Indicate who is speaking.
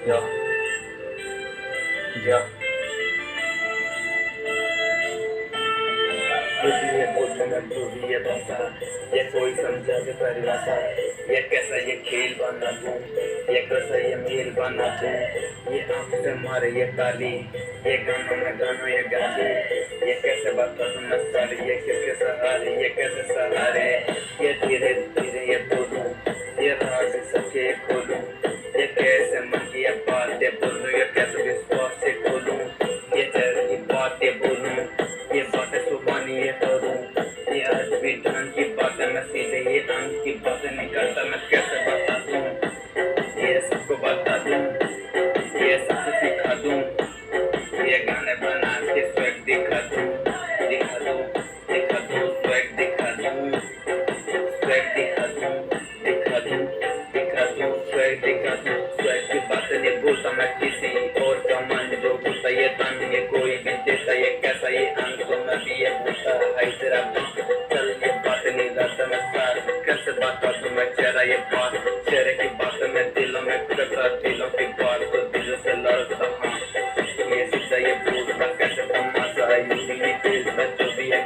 Speaker 1: या
Speaker 2: जी।
Speaker 1: या जो भी है बोलते मैं जो भी है भाषा, ये कोई समझा के परिभाषा, ये कैसा ये खेल बना दूं, ये कैसा ये मेल बना दूं, ये आंख से मारे ये ताली, ये गानों में गानों ये गाली, ये कैसे बता दूं मैं सारी, ये किसके सहारे, ये कैसे सहारे, ये धीरे धीरे ये बोलूं, ये राज सके खोलूं, ये कैसे मन की ये बातें बोलूं, ये कैसे विश्वास से खोलूं, ये चेहरे की बातें बोलूं, ये बातें सुबानी ये करूं, ये आज भी ढंग की बातें मैं सीधे ये अंग की बातें नहीं करता, मैं कैसे बता दूं, ये सबको बता दूं, ये सबको सिखा दूं, ये गाने बना के स्वैग दिखा दूं, दिखा दूं, दिखा दूं, स्वैग दिखा दूं, स्वैग दिखा दूं, दिखा दूं, दिखा दूं, स्वैग दिखा दूं, स्वैग की बातें नहीं भूलता मैं किसी और का मन जो भूलता ये तन ये कोई भी देता, ये कैसा ये अंग तो मैं भी ये भूलता, हाय तेरा चल ये बात नहीं लाता मैं सार, कैसे बता दूं मैं चेहरा ये बात, चेहरे की बात मैं दिलों में करता, दिलों की बात तो दिलों से लड़ता, हाँ ये सीधा ये भूलता कैसे तमाशा यूं ही नहीं दिल में जो भी है